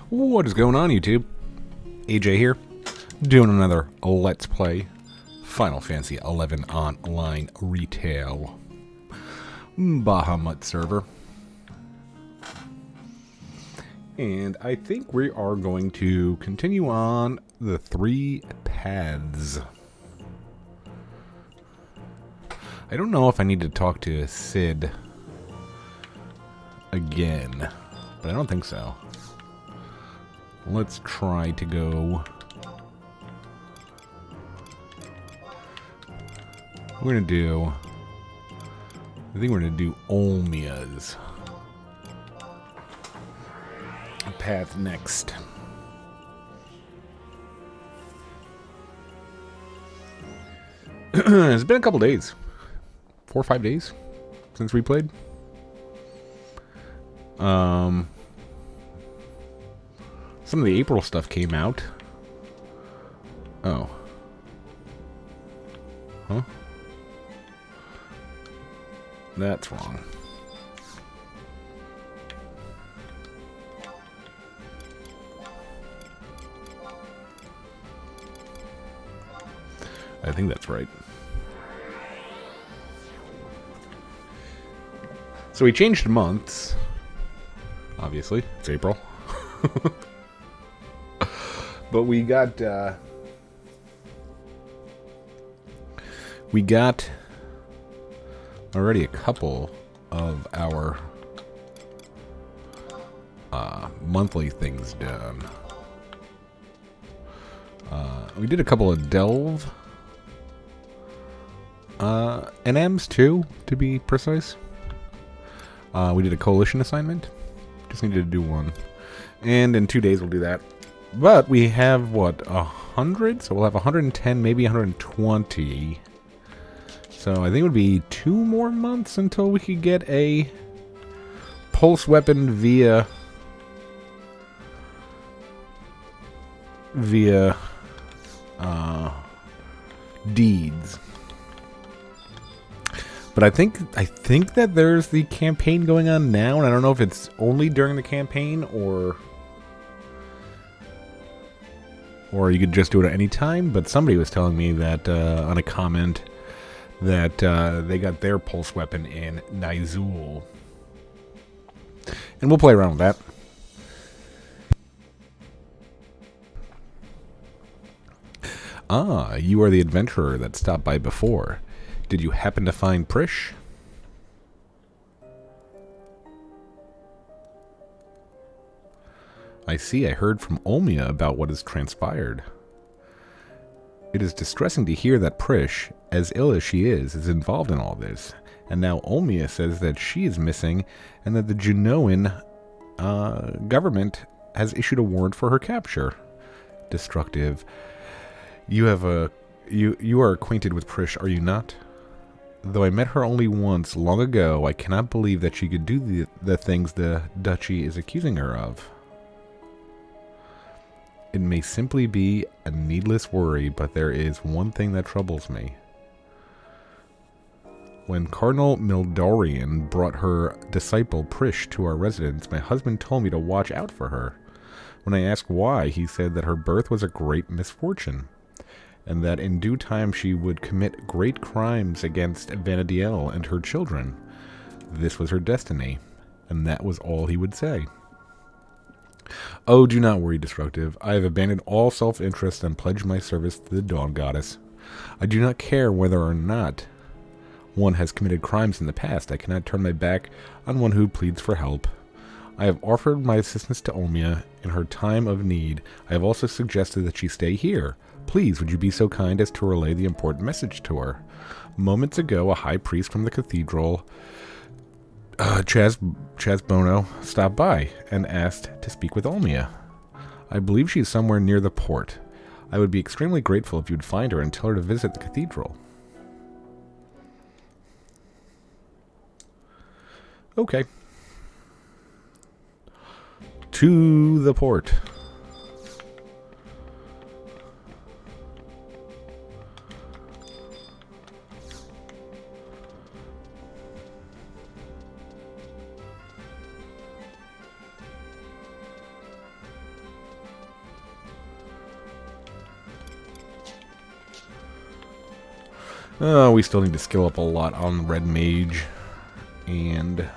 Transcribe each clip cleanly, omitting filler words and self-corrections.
What is going on, YouTube? AJ here, doing another Let's Play Final Fantasy XI Online Retail Bahamut server. And I think we are going to continue on the 3 paths. I don't know if I need to talk to Sid again, but I don't think so. Let's try to go. We're gonna do. I think we're gonna do Ulmia's path next. It's been a couple days, 4 or 5 days since we played. Some of the April stuff came out. Oh. Huh? That's wrong. I think that's right. So we changed months. Obviously, it's April. But we got already a couple of our monthly things done. We did a couple of Delve NMs too, to be precise. We did a coalition assignment. Just needed to do one. And in 2 days we'll do that. But we have, what, 100? So we'll have 110, maybe 120. So I think it would be 2 more months until we could get a pulse weapon via deeds. But I think that there's the campaign going on now, and I don't know if it's only during the campaign or you could just do it at any time. But somebody was telling me that on a comment that they got their pulse weapon in Nizul, and we'll play around with that. Ah, you are the adventurer that stopped by before. Did you happen to find Prish? I see. I heard from Ulmia about what has transpired. It is distressing to hear that Prish, as ill as she is involved in all this. And now Ulmia says that she is missing and that the Junoan government has issued a warrant for her capture. Destructive. You are acquainted with Prish, are you not? Though I met her only once, long ago, I cannot believe that she could do the things the Duchy is accusing her of. It may simply be a needless worry, but there is one thing that troubles me. When Cardinal Mildorian brought her disciple Prish to our residence, my husband told me to watch out for her. When I asked why, he said that her birth was a great misfortune, and that in due time she would commit great crimes against Vanadiel and her children. This was her destiny, and that was all he would say. Oh, do not worry, Destructive. I have abandoned all self-interest and pledged my service to the Dawn Goddess. I do not care whether or not one has committed crimes in the past. I cannot turn my back on one who pleads for help. I have offered my assistance to Ulmia in her time of need. I have also suggested that she stay here. Please, would you be so kind as to relay the important message to her? Moments ago, a high priest from the cathedral, Chaz Bono, stopped by and asked to speak with Ulmia. I believe she is somewhere near the port. I would be extremely grateful if you'd find her and tell her to visit the cathedral. Okay. To the port. We still need to skill up a lot on Red Mage and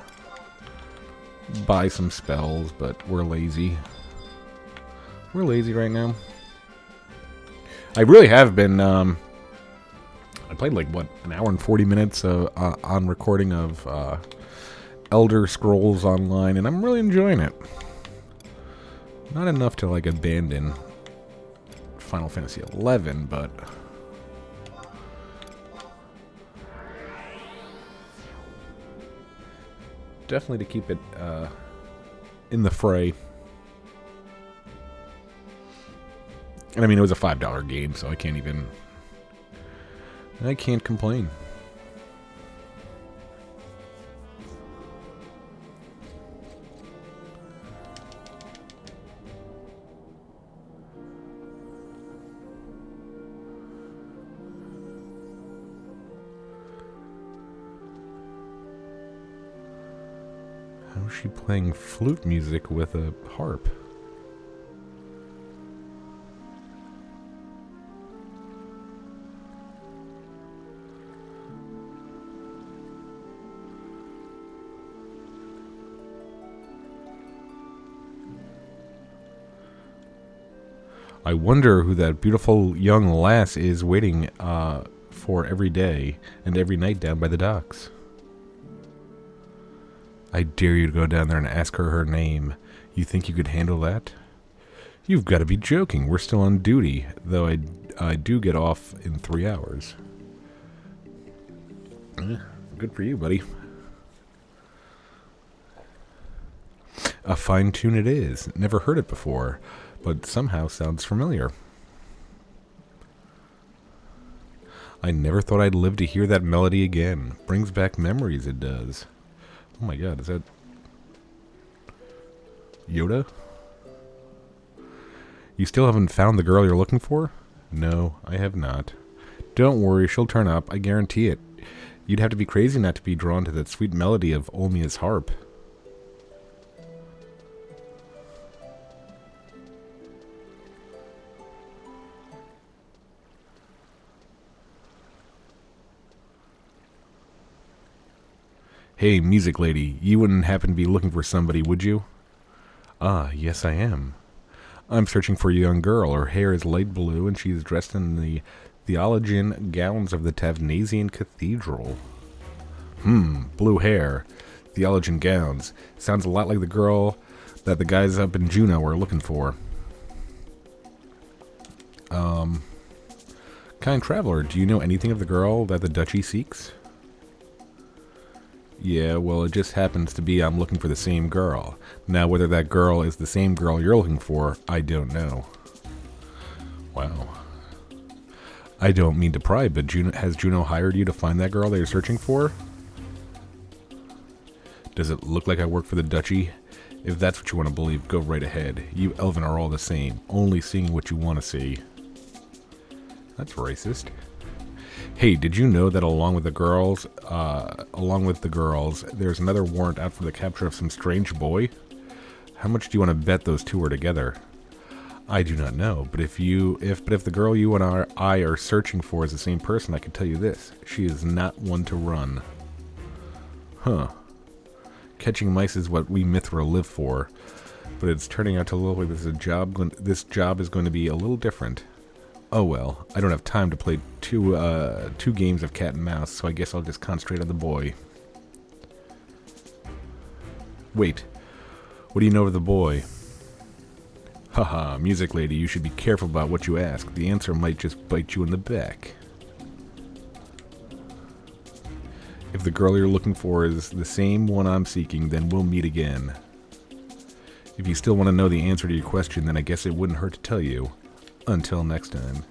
buy some spells, but we're lazy. We're lazy right now. I really have been, I played like, what, an hour and 40 minutes on recording of Elder Scrolls Online, and I'm really enjoying it. Not enough to, like, abandon Final Fantasy XI, but definitely to keep it in the fray. And I mean, it was a $5 game, so I can't complain. How is she playing flute music with a harp? I wonder who that beautiful young lass is waiting for every day and every night down by the docks. I dare you to go down there and ask her name. You think you could handle that? You've got to be joking. We're still on duty, though I do get off in 3 hours. Good for you, buddy. A fine tune it is. Never heard it before, but somehow sounds familiar. I never thought I'd live to hear that melody again. Brings back memories, it does. Oh my god, is that Yoda? You still haven't found the girl you're looking for? No, I have not. Don't worry, she'll turn up, I guarantee it. You'd have to be crazy not to be drawn to that sweet melody of Ulmia's harp. Hey, music lady, you wouldn't happen to be looking for somebody, would you? Ah, yes I am. I'm searching for a young girl. Her hair is light blue, and she is dressed in the theologian gowns of the Tavnasian Cathedral. Blue hair. Theologian gowns. Sounds a lot like the girl that the guys up in Juneau were looking for. Kind traveler, do you know anything of the girl that the duchy seeks? Yeah, well, it just happens to be I'm looking for the same girl. Now, whether that girl is the same girl you're looking for, I don't know. Wow. I don't mean to pry, but has Juno hired you to find that girl that you're searching for? Does it look like I work for the duchy? If that's what you want to believe, go right ahead. You Elven are all the same, only seeing what you want to see. That's racist. Hey, did you know that along with the girls, there's another warrant out for the capture of some strange boy? How much do you want to bet those two are together? I do not know, but if the girl you and I are searching for is the same person, I can tell you this: she is not one to run. Huh? Catching mice is what we Mithra live for, but it's turning out to look like this job is going to be a little different. Oh well, I don't have time to play two games of cat and mouse, so I guess I'll just concentrate on the boy. Wait, what do you know of the boy? Haha, music lady, you should be careful about what you ask. The answer might just bite you in the back. If the girl you're looking for is the same one I'm seeking, then we'll meet again. If you still want to know the answer to your question, then I guess it wouldn't hurt to tell you. Until next time.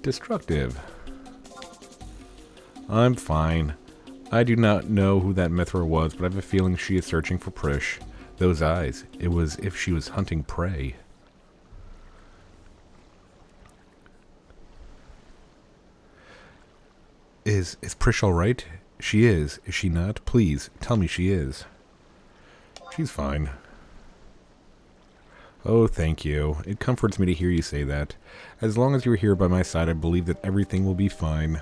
Destructive. I'm fine. I do not know who that Mithra was, but I have a feeling she is searching for Prish. Those eyes. It was as if she was hunting prey. Is Prish alright? She is she not? Please, tell me she is. She's fine. Oh, thank you. It comforts me to hear you say that. As long as you're here by my side, I believe that everything will be fine.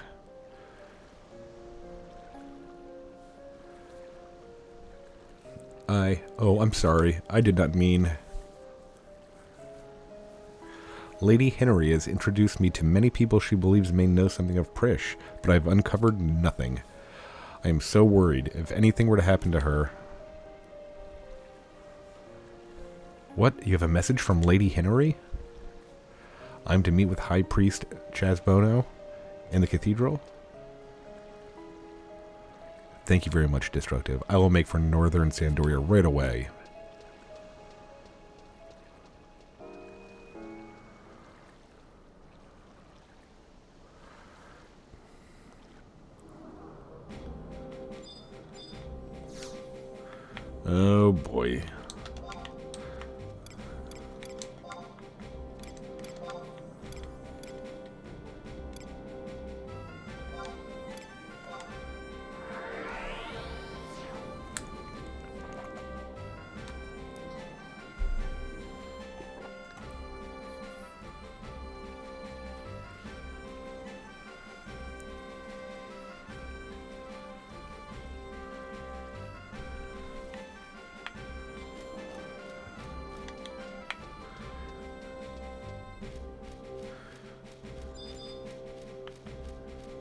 Oh, I'm sorry. I did not mean... Lady Henry has introduced me to many people she believes may know something of Prish, but I've uncovered nothing. I am so worried. If anything were to happen to her... What? You have a message from Lady Henry? I'm to meet with High Priest Chasbono in the cathedral? Thank you very much, Destructive. I will make for northern Sandoria right away. Oh boy.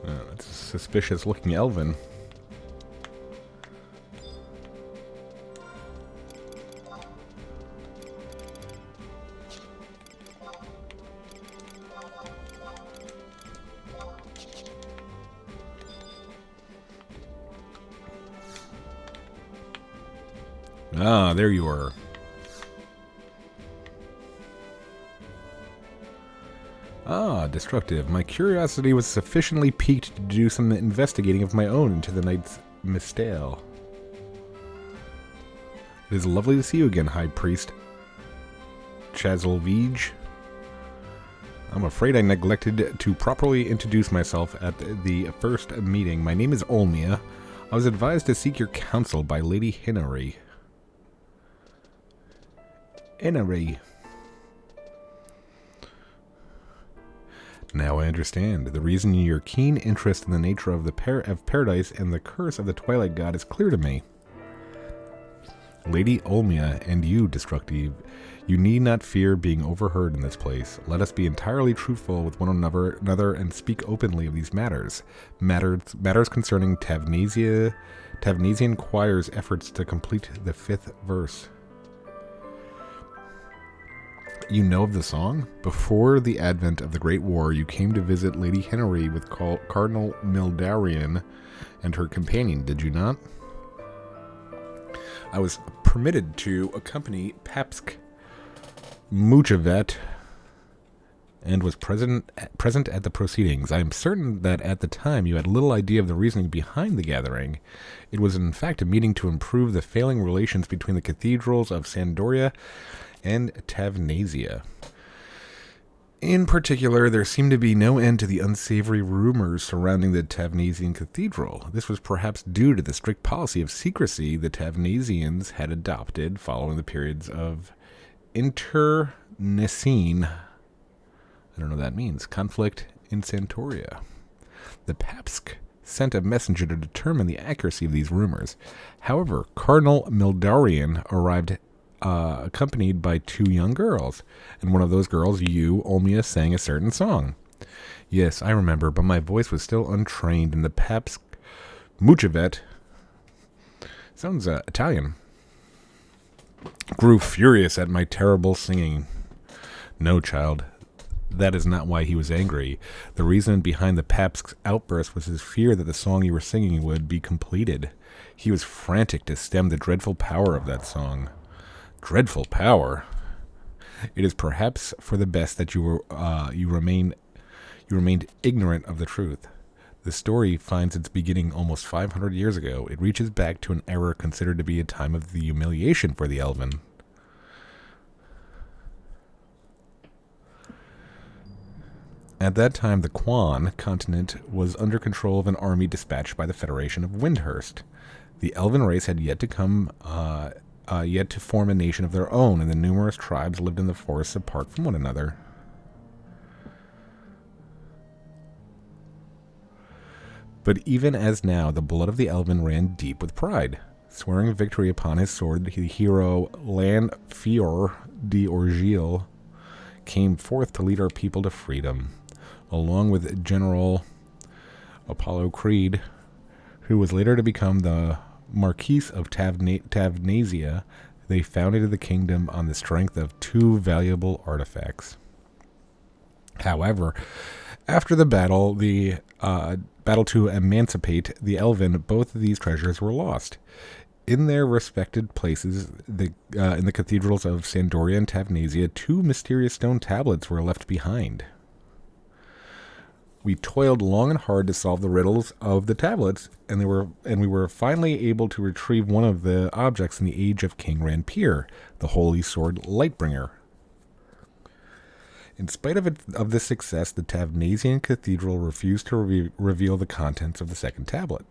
That's a suspicious looking elven. Ah, there you are. Ah, Destructive. My curiosity was sufficiently piqued to do some investigating of my own into the night's mistale. It is lovely to see you again, High Priest Chazalvige. I'm afraid I neglected to properly introduce myself at the first meeting. My name is Ulmia. I was advised to seek your counsel by Lady Henry. Henry. Now I understand. The reason your keen interest in the nature of the paradise and the curse of the Twilight God is clear to me. Lady Ulmia and you, Destructive, you need not fear being overheard in this place. Let us be entirely truthful with one another and speak openly of these matters. Matters concerning Tavnesian choir's efforts to complete the 5th verse. You know of the song? Before the advent of the Great War, you came to visit Lady Henry with Cardinal Mildarian and her companion, did you not? I was permitted to accompany Papsk Muchavet and was present at the proceedings. I am certain that at the time you had little idea of the reasoning behind the gathering. It was in fact a meeting to improve the failing relations between the cathedrals of Sandoria and Tavnesia. In particular, there seemed to be no end to the unsavory rumors surrounding the Tavnesian cathedral. This was perhaps due to the strict policy of secrecy the Tavnesians had adopted following the periods of internecine, I don't know what that means, conflict in Santoria. The Papsk sent a messenger to determine the accuracy of these rumors. However, Cardinal Mildarian arrived accompanied by 2 young girls, and one of those girls, you, Ulmia, sang a certain song. Yes, I remember, but my voice was still untrained, and the Papsk Muchavet, sounds Italian, grew furious at my terrible singing. No, child, that is not why he was angry. The reason behind the Papsk's outburst was his fear that the song you were singing would be completed. He was frantic to stem the dreadful power of that song. Dreadful power. It is perhaps for the best that you remained ignorant of the truth. The story finds its beginning almost 500 years ago. It reaches back to an era considered to be a time of the humiliation for the Elven. At that time, the Quan continent was under control of an army dispatched by the Federation of Windhurst. The Elven race had yet to come yet to form a nation of their own, and the numerous tribes lived in the forests apart from one another. But even as now, the blood of the Elven ran deep with pride. Swearing victory upon his sword, the hero Lanfior de Orgil came forth to lead our people to freedom, along with General Apollo Creed, who was later to become the Marquis of Tavnasia. They founded the kingdom on the strength of two valuable artifacts. However, after the battle to emancipate the Elven, both of these treasures were lost. In their respected places, in the cathedrals of Sandoria and Tavnasia, two mysterious stone tablets were left behind. We toiled long and hard to solve the riddles of the tablets, and we were finally able to retrieve one of the objects in the age of King Ranpir, the holy sword Lightbringer. In spite of this success, the Tavnasian cathedral refused to reveal the contents of the second tablet.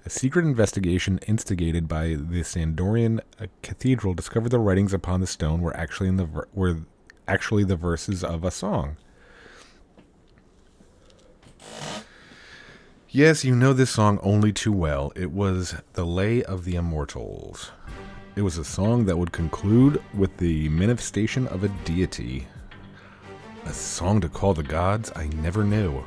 A secret investigation instigated by the Sandorian cathedral discovered the writings upon the stone were actually the verses of a song. Yes, you know this song only too well. It was the Lay of the Immortals. It was a song that would conclude with the manifestation of a deity. A song to call the gods I never knew.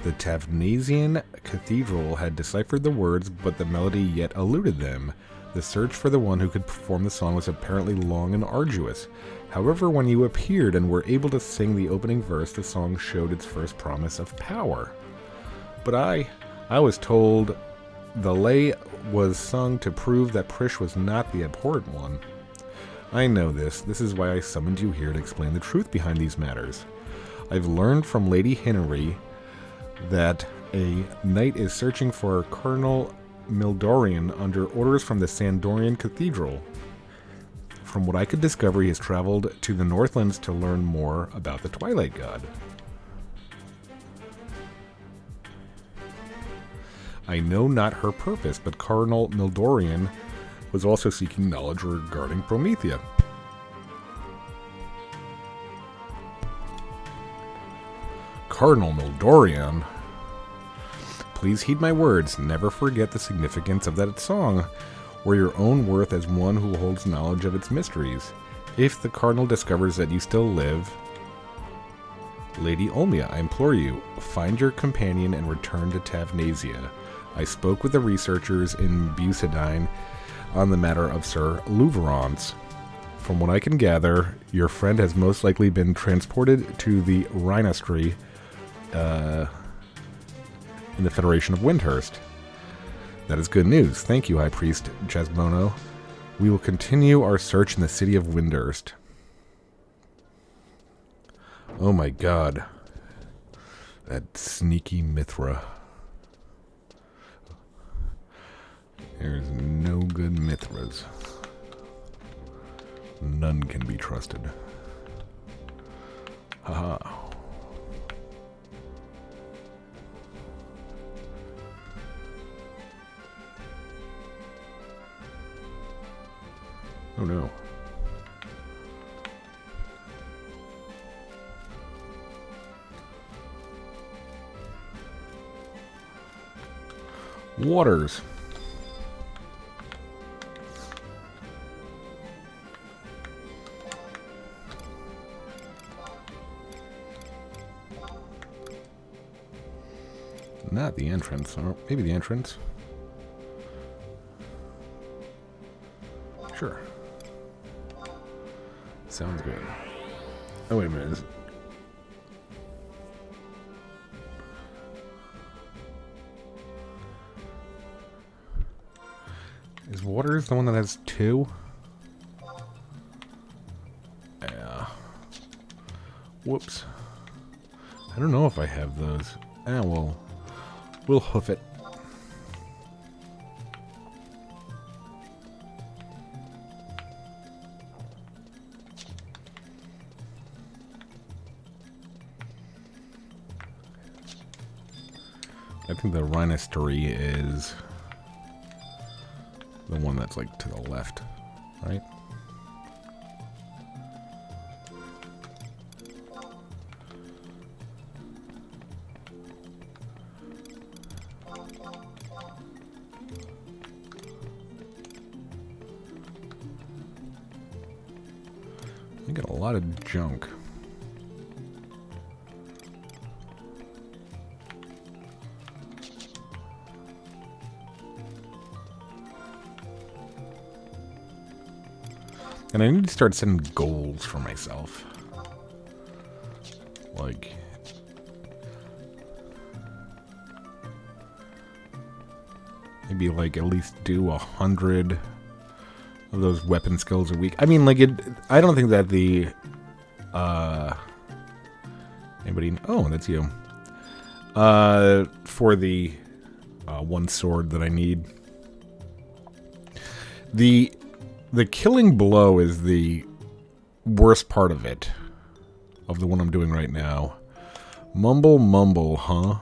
The Tavnasian cathedral had deciphered the words, but the melody yet eluded them. The search for the one who could perform the song was apparently long and arduous. However, when you appeared and were able to sing the opening verse, the song showed its first promise of power. But I was told the lay was sung to prove that Prish was not the abhorrent one. I know this. This is why I summoned you here to explain the truth behind these matters. I've learned from Lady Hinnery that a knight is searching for Cardinal Mildorian under orders from the Sandorian Cathedral. From what I could discover, he has traveled to the Northlands to learn more about the Twilight God. I know not her purpose, but Cardinal Mildorian was also seeking knowledge regarding Promethea. Cardinal Mildorian? Please heed my words. Never forget the significance of that song, or your own worth as one who holds knowledge of its mysteries. If the Cardinal discovers that you still live, Lady Ulmia, I implore you, find your companion and return to Tavnasia. I spoke with the researchers in Bucidine on the matter of Sir Louverance. From what I can gather, your friend has most likely been transported to the Rhinostry in the Federation of Windhurst. That is good news. Thank you, High Priest Jasmono. We will continue our search in the city of Windhurst. Oh my god. That sneaky Mithra. There's no good Mithras. None can be trusted. Haha. Oh no. Waters. Not the entrance, or maybe the entrance. Sure. Sounds good. Oh, wait a minute. Is Waters the one that has two? Yeah. Whoops. I don't know if I have those. Ah, well. We'll hoof it. I think the Rhinostery is The one that's like to the left, right? I got a lot of junk. And I need to start setting goals for myself. Like, maybe like at least do 100 of those weapon skills a week. I mean, like I don't think that the anybody? Oh, that's you. For the one sword that I need. The killing blow is the worst part of it. Of the one I'm doing right now. Mumble, mumble, huh?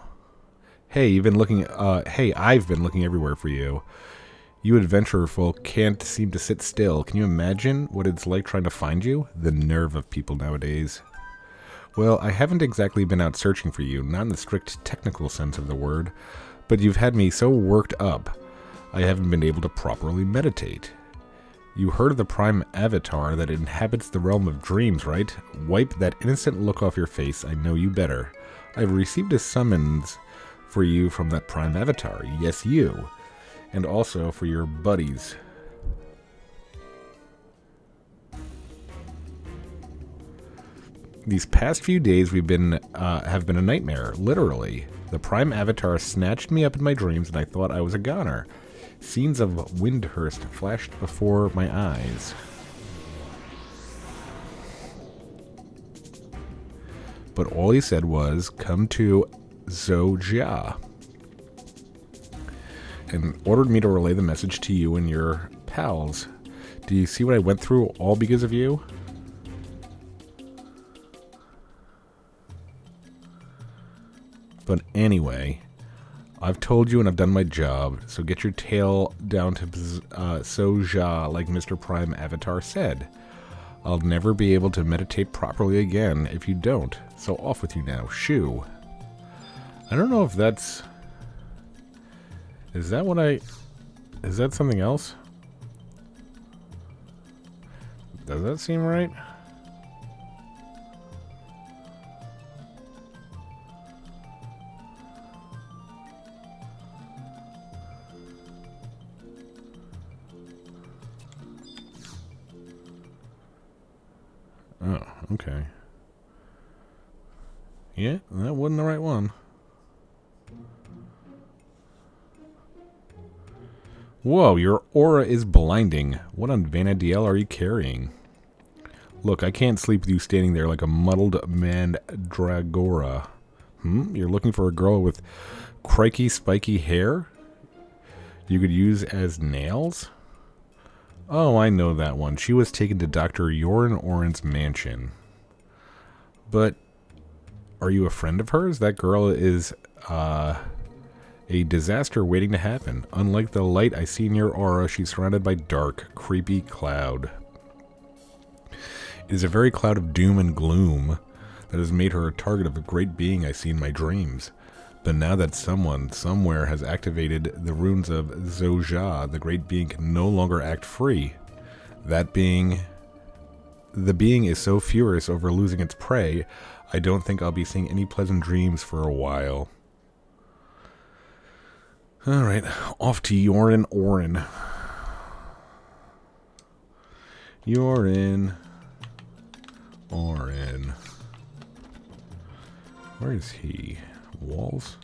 Hey, you've been looking. Hey, I've been looking everywhere for you. You adventurer folk can't seem to sit still. Can you imagine what it's like trying to find you? The nerve of people nowadays. Well, I haven't exactly been out searching for you, not in the strict technical sense of the word, but you've had me so worked up, I haven't been able to properly meditate. You heard of the prime avatar that inhabits the realm of dreams, right? Wipe that innocent look off your face, I know you better. I've received a summons for you from that prime avatar, yes you, and also for your buddies. These past few days have been a nightmare, literally. The prime avatar snatched me up in my dreams and I thought I was a goner. Scenes of Windhurst flashed before my eyes. But all he said was, come to Zojia, and ordered me to relay the message to you and your pals. Do you see what I went through all because of you? But anyway, I've told you and I've done my job, so get your tail down to Soja like Mr. Prime Avatar said. I'll never be able to meditate properly again if you don't, so off with you now, shoo. I don't know if that's... Is that what I... Is that something else? Does that seem right? Oh, okay. Yeah, that wasn't the right one. Whoa, your aura is blinding. What on Vanadiel are you carrying? Look, I can't sleep with you standing there like a muddled mandragora. You're looking for a girl with crikey spiky hair? You could use as nails? Oh, I know that one. She was taken to Dr. Yorin Oren's mansion. But are you a friend of hers? That girl is a disaster waiting to happen. Unlike the light I see in your aura, she's surrounded by dark, creepy cloud. It is a very cloud of doom and gloom that has made her a target of a great being I see in my dreams. But now that someone, somewhere, has activated the runes of Zojia, the great being can no longer act free. The being is so furious over losing its prey, I don't think I'll be seeing any pleasant dreams for a while. Alright, off to Yorin Oren. Yorin Oren. Where is he? Walls?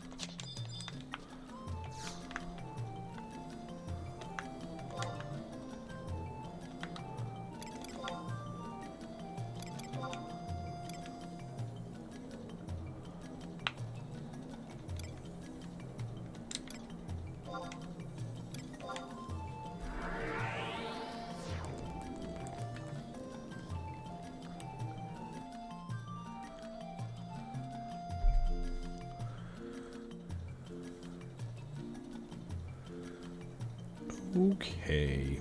Okay.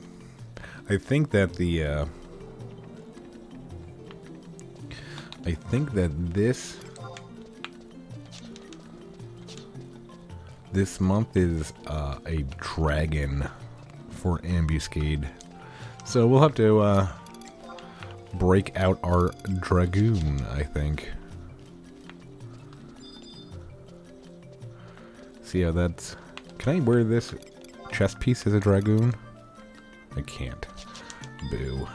I think that this month is a dragon for ambuscade. So we'll have to break out our dragoon, I think. See how that's... Can I wear this chest piece as a dragoon? I can't. Boo.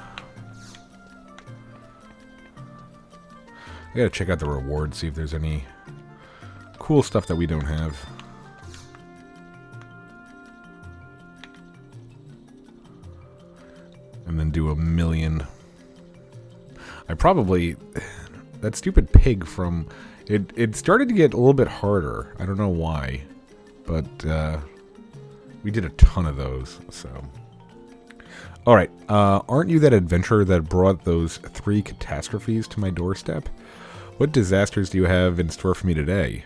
I gotta check out the rewards, see if there's any cool stuff that we don't have. And then do a million. I probably... That stupid pig from... It started to get a little bit harder. I don't know why. But we did a ton of those, so... Alright, aren't you that adventurer that brought those 3 catastrophes to my doorstep? What disasters do you have in store for me today?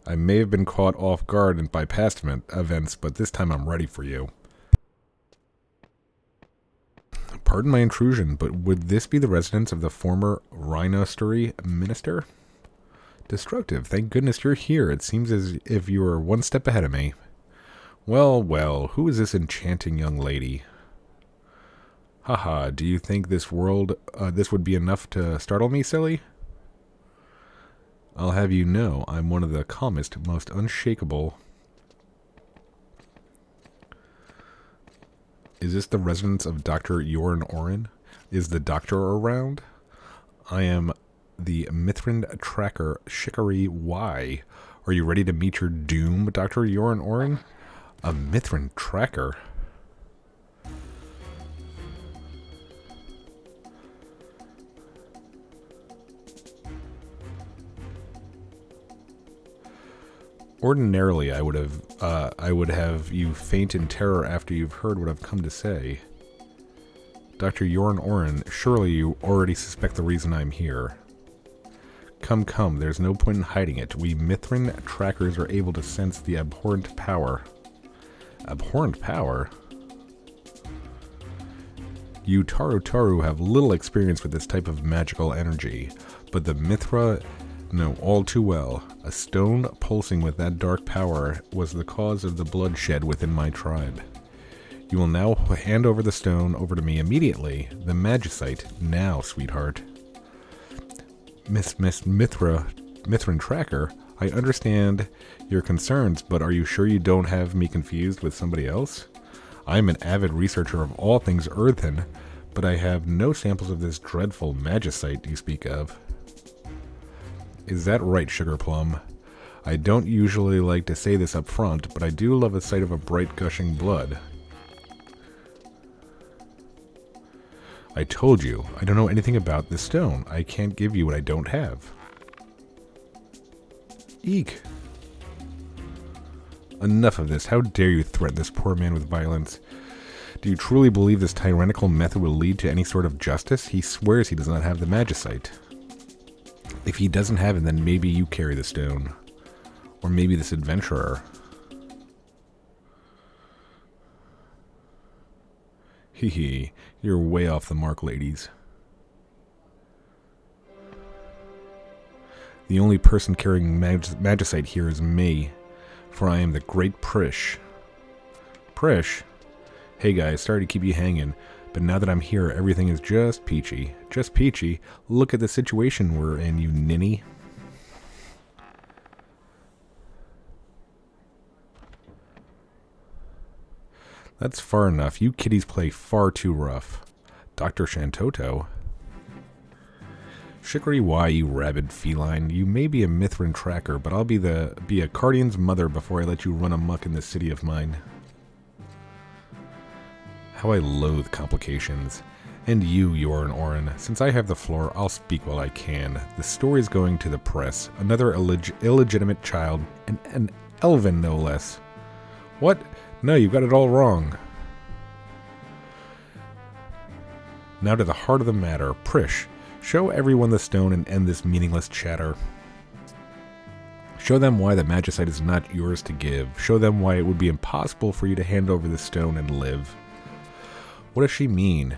I may have been caught off guard by past events, but this time I'm ready for you. Pardon my intrusion, but would this be the residence of the former Rhinostery minister? Destructive, thank goodness you're here. It seems as if you were one step ahead of me. Well, well, who is this enchanting young lady? Haha, do you think this would be enough to startle me, silly? I'll have you know, I'm one of the calmest, most unshakable... Is this the residence of Dr. Yoran Oren? Is the doctor around? I am the Mithrin tracker, Shikari Y. Are you ready to meet your doom, Dr. Yoran Oren? A Mithrin tracker? Ordinarily, I would have you faint in terror after you've heard what I've come to say. Dr. Yoran Oren, surely you already suspect the reason I'm here. Come, come, there's no point in hiding it. We Mithrin trackers are able to sense the abhorrent power. Abhorrent power? You Taru have little experience with this type of magical energy, but the Mithra know all too well. A stone pulsing with that dark power was the cause of the bloodshed within my tribe. You will now hand over the stone over to me immediately. The magicite, now, sweetheart. Miss Mithrin Tracker, I understand your concerns, but are you sure you don't have me confused with somebody else? I'm an avid researcher of all things earthen, but I have no samples of this dreadful magicite you speak of. Is that right, Sugar Plum? I don't usually like to say this up front, but I do love the sight of a bright gushing blood. I told you, I don't know anything about this stone. I can't give you what I don't have. Eek! Enough of this. How dare you threaten this poor man with violence? Do you truly believe this tyrannical method will lead to any sort of justice? He swears he does not have the magicite. If he doesn't have it, then maybe you carry the stone. Or maybe this adventurer. Hee hee, you're way off the mark, ladies. The only person carrying magicite here is me, for I am the Great Prish. Prish? Hey guys, sorry to keep you hanging, but now that I'm here, everything is just peachy. Just peachy? Look at the situation we're in, you ninny. That's far enough. You kiddies play far too rough. Dr. Shantoto. Shikari Y, you rabid feline. You may be a Mithrin tracker, but I'll be a Cardian's mother before I let you run amok in this city of mine. How I loathe complications. And you, Yoran Oren. Since I have the floor, I'll speak while I can. The story's going to the press. Another illegitimate child. An elven, no less. What? No, you got it all wrong. Now to the heart of the matter. Prish, show everyone the stone and end this meaningless chatter. Show them why the magicite is not yours to give. Show them why it would be impossible for you to hand over the stone and live. What does she mean?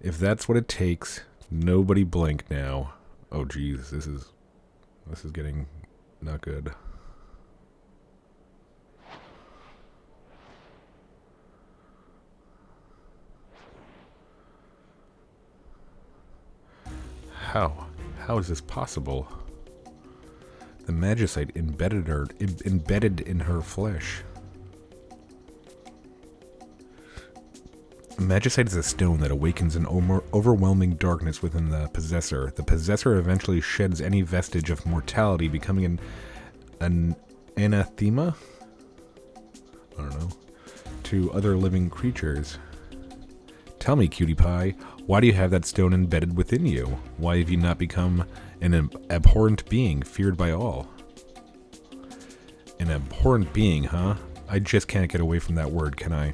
If that's what it takes, nobody blink now. Oh geez, this is getting not good. How is this possible? The magicite embedded in her flesh. Magicite is a stone that awakens an overwhelming darkness within the possessor. The possessor eventually sheds any vestige of mortality, becoming an anathema? I don't know. To other living creatures. Tell me, cutie pie, why do you have that stone embedded within you? Why have you not become an abhorrent being, feared by all? An abhorrent being, huh? I just can't get away from that word, can I?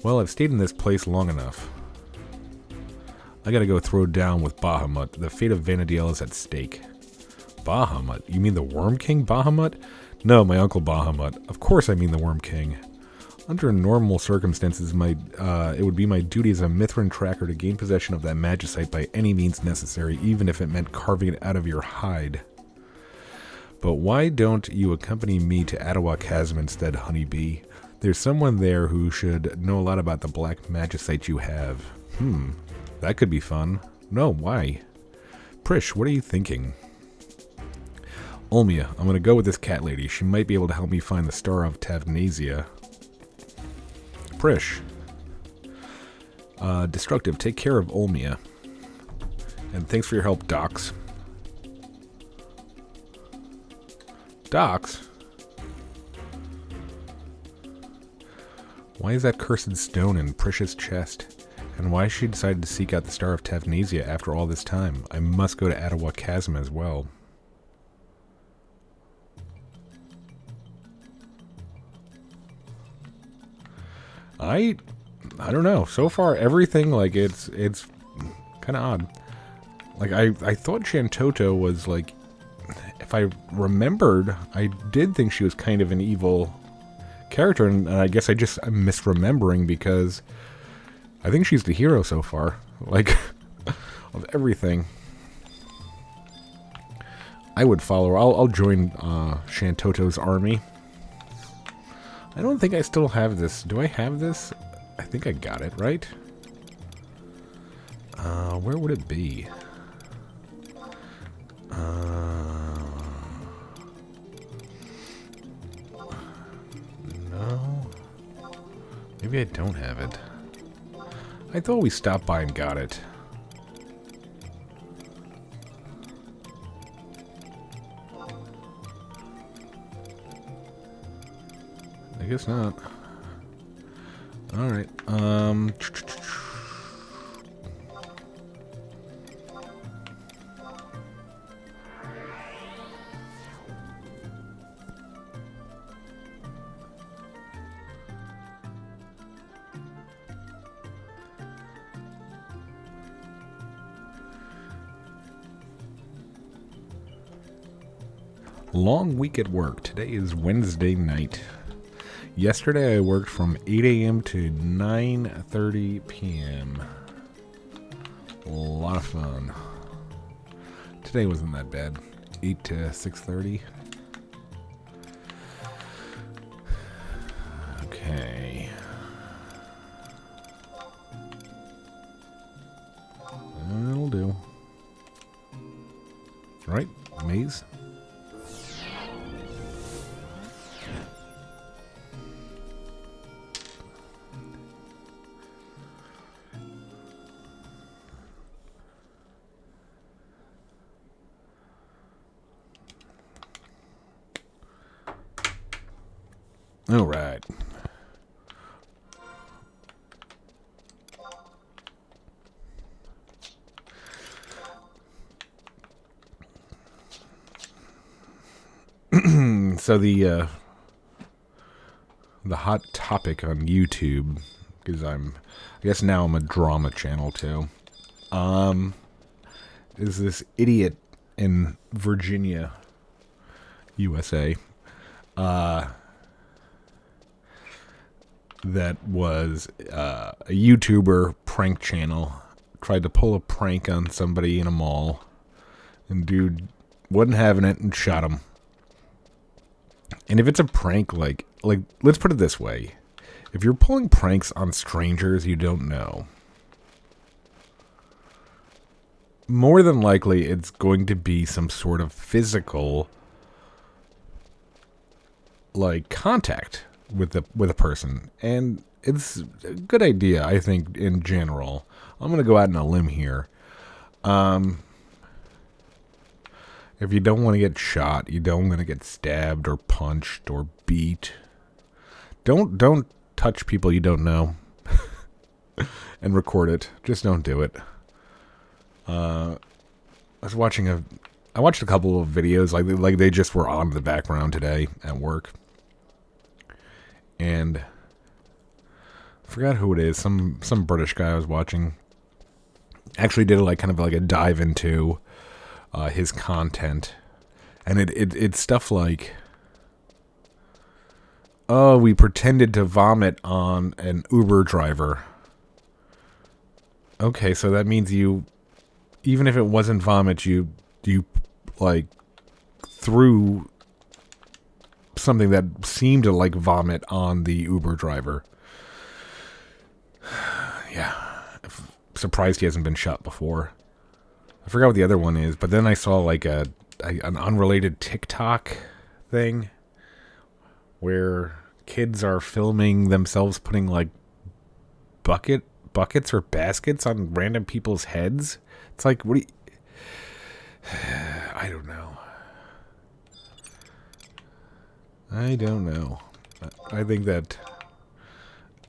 Well, I've stayed in this place long enough. I gotta go throw down with Bahamut. The fate of Vanadiel is at stake. Bahamut? You mean the Worm King Bahamut? No, my uncle Bahamut. Of course I mean the Worm King. Under normal circumstances, it would be my duty as a Mithrin tracker to gain possession of that magicite by any means necessary, even if it meant carving it out of your hide. But why don't you accompany me to Ottawa Chasm instead, honeybee? There's someone there who should know a lot about the black magicite you have. That could be fun. No, why? Prish, what are you thinking? Ulmia, I'm gonna go with this cat lady. She might be able to help me find the Star of Tavnasia. Prish. Destructive, take care of Ulmia. And thanks for your help, Docs. Docs? Why is that cursed stone in Prish's chest? And why she decided to seek out the Star of Tavnasia after all this time? I must go to Ottawa Chasm as well. I don't know. So far, everything, like, it's kind of odd. Like, I thought Shantoto was, like, if I remembered, I did think she was kind of an evil character, and I guess I'm misremembering because I think she's the hero so far, like, of everything. I would follow her. I'll join Shantoto's army. I don't think I still have this. Do I have this? I think I got it, right? Where would it be? No. Maybe I don't have it. I thought we stopped by and got it. I guess not. Alright, long week at work. Today is Wednesday night. Yesterday I worked from 8 a.m. to 9:30 p.m. A lot of fun. Today wasn't that bad. 8 to 6:30. Okay. That'll do. Right? Maze? All right. So the hot topic on YouTube, because I guess now I'm a drama channel too, is this idiot in Virginia USA. That was a YouTuber prank channel. Tried to pull a prank on somebody in a mall. And dude wasn't having it and shot him. And if it's a prank, like let's put it this way. If you're pulling pranks on strangers you don't know, more than likely it's going to be some sort of physical, like, contact with a person. And it's a good idea, I think, in general. I'm going to go out on a limb here. If you don't want to get shot, you don't want to get stabbed or punched or beat, don't touch people you don't know and record it. Just don't do it. I watched a couple of videos, like they just were on in the background today at work. And I forgot who it is. Some British guy I was watching actually did kind of a dive into his content, and it's stuff like, oh, we pretended to vomit on an Uber driver. Okay, so that means you, even if it wasn't vomit, you like threw something that seemed to like vomit on the Uber driver. Yeah, I'm surprised he hasn't been shot before. I forgot what the other one is, but then I saw like an unrelated TikTok thing where kids are filming themselves putting like buckets or baskets on random people's heads. It's like, what do you... I don't know. I think that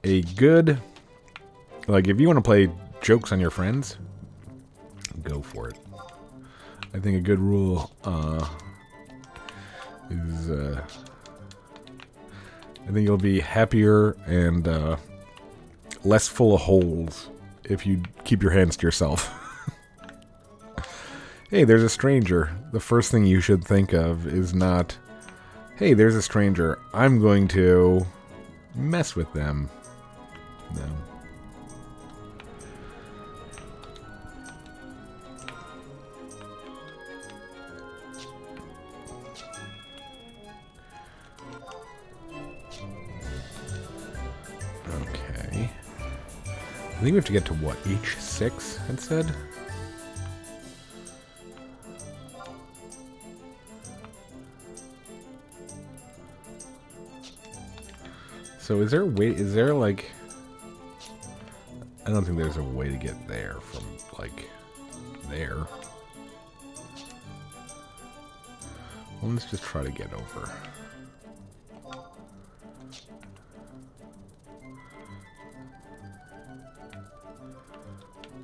a good, like, if you want to play jokes on your friends, go for it. I think a good rule is I think you'll be happier and less full of holes if you keep your hands to yourself. Hey, there's a stranger. The first thing you should think of is not, hey, there's a stranger, I'm going to mess with them. No. Okay. I think we have to get to what, H6, it said? So is there a way, like, I don't think there's a way to get there from, like, there. Well, let's just try to get over.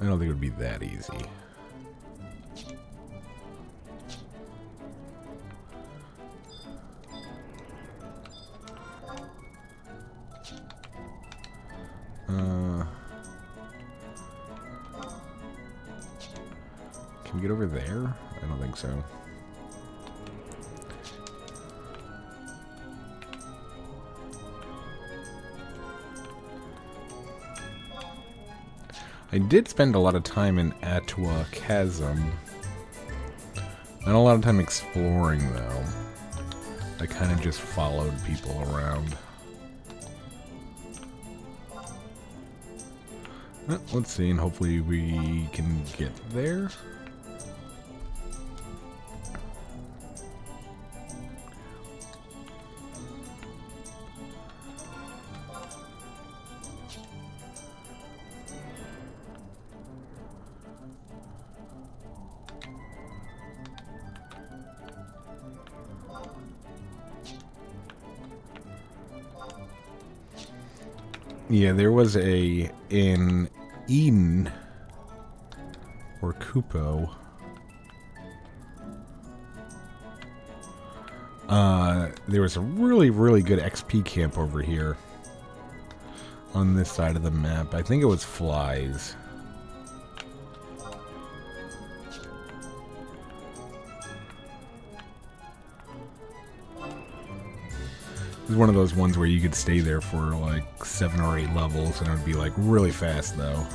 I don't think it would be that easy. Can we get over there? I don't think so. I did spend a lot of time in Atwa Chasm. Not a lot of time exploring, though. I kind of just followed people around. Well, let's see, and hopefully we can get there. Yeah, there was in Eden, or Kupo, there was a really, really good XP camp over here on this side of the map. I think it was flies. It's one of those ones where you could stay there for like 7 or 8 levels and it would be like really fast though.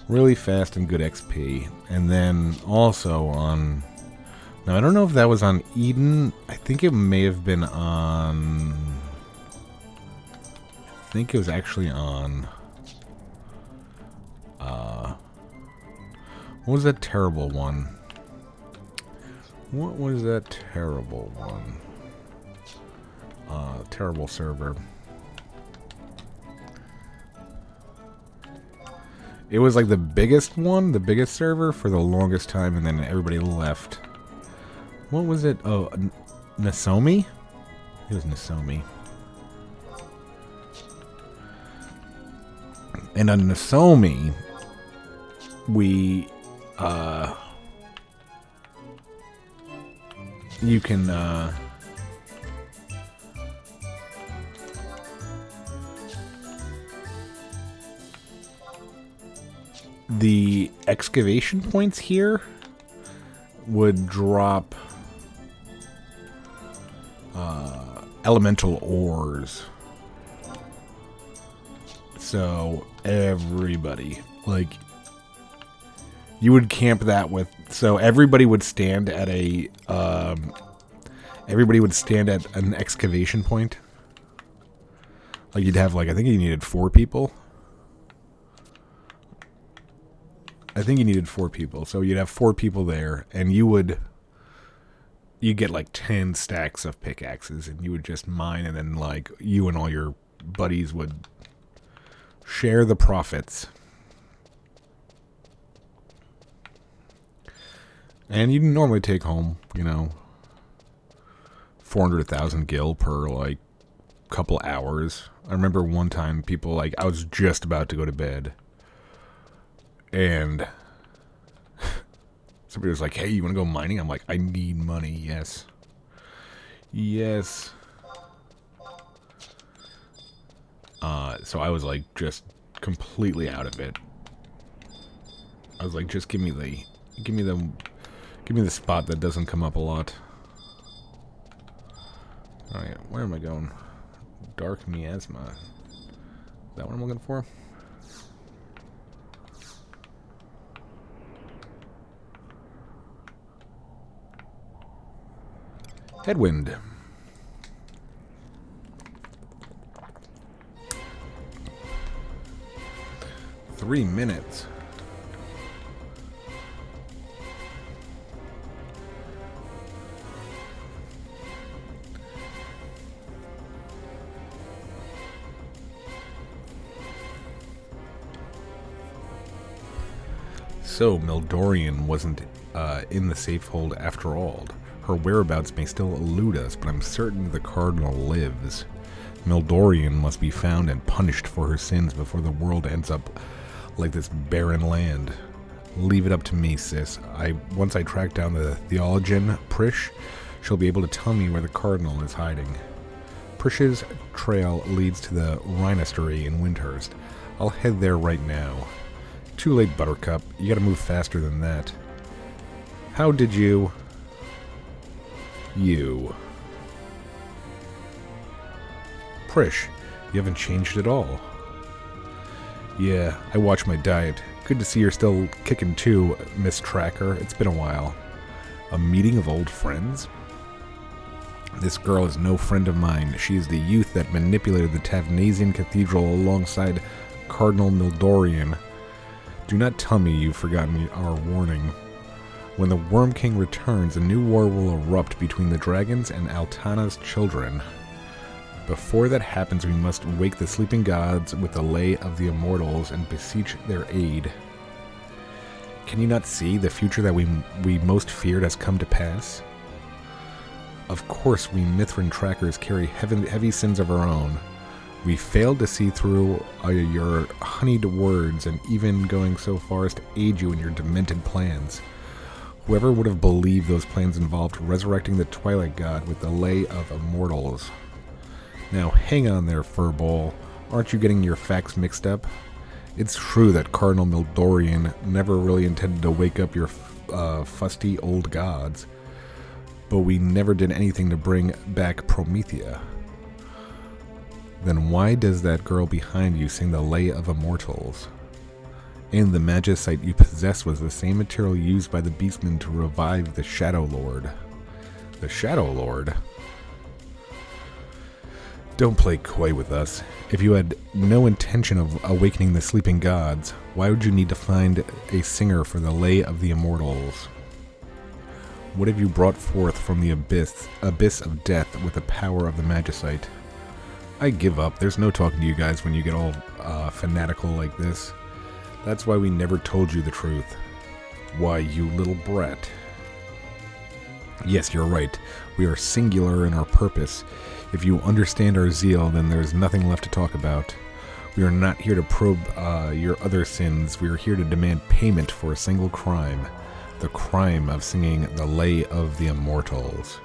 Really fast and good XP. And then also on... Now, I don't know if that was on Eden. I think it may have been on... I think it was actually on... what was that terrible one? What was that terrible one? Terrible server. It was like the biggest one, the biggest server for the longest time, and then everybody left. What was it? Oh, Nasomi? It was Nasomi. And on Nasomi, we, you can, the excavation points here would drop elemental ores. So everybody, like, you would camp that with, so everybody would stand at a, everybody would stand at an excavation point. Like, you'd have, like, I think you needed 4 people. I think you needed 4 people, so you'd have 4 people there, and you'd get like 10 stacks of pickaxes, and you would just mine, and then like you and all your buddies would share the profits. And you'd normally take home, you know, 400,000 gil per like couple hours. I remember one time people like, I was just about to go to bed, and somebody was like, hey, you want to go mining? I'm like, I need money, yes. Yes. So I was like, just completely out of it. I was like, just give me the spot that doesn't come up a lot. Alright, where am I going? Dark Miasma. Is that what I'm looking for? Headwind. Three minutes. So Mildorian wasn't in the safe hold after all. Her whereabouts may still elude us, but I'm certain the Cardinal lives. Mildorian must be found and punished for her sins before the world ends up like this barren land. Leave it up to me, sis. Once I track down the theologian, Prish, she'll be able to tell me where the Cardinal is hiding. Prish's trail leads to the Rhinostery in Windhurst. I'll head there right now. Too late, Buttercup. You gotta move faster than that. How did you... You. Prish, you haven't changed at all. Yeah, I watch my diet. Good to see you're still kicking too, Miss Tracker. It's been a while. A meeting of old friends? This girl is no friend of mine. She is the youth that manipulated the Tavnasian Cathedral alongside Cardinal Mildorian. Do not tell me you've forgotten our warning. When the Worm King returns, a new war will erupt between the dragons and Altana's children. Before that happens, we must wake the sleeping gods with the lay of the immortals and beseech their aid. Can you not see the future that we most feared has come to pass? Of course, we Mithrin trackers carry heavy sins of our own. We failed to see through your honeyed words and even going so far as to aid you in your demented plans. Whoever would have believed those plans involved resurrecting the Twilight God with the lay of immortals? Now, hang on there, Furball. Aren't you getting your facts mixed up? It's true that Cardinal Mildorian never really intended to wake up your fusty old gods, but we never did anything to bring back Promethea. Then why does that girl behind you sing the Lay of Immortals? And the magicite you possess was the same material used by the Beastmen to revive the Shadow Lord. The Shadow Lord? Don't play coy with us. If you had no intention of awakening the sleeping gods, why would you need to find a singer for the Lay of the Immortals? What have you brought forth from the abyss of death with the power of the magicite? I give up. There's no talking to you guys when you get all fanatical like this. That's why we never told you the truth. Why, you little brat. Yes, you're right. We are singular in our purpose. If you understand our zeal, then there's nothing left to talk about. We are not here to probe your other sins. We are here to demand payment for a single crime. The crime of singing the Lay of the Immortals.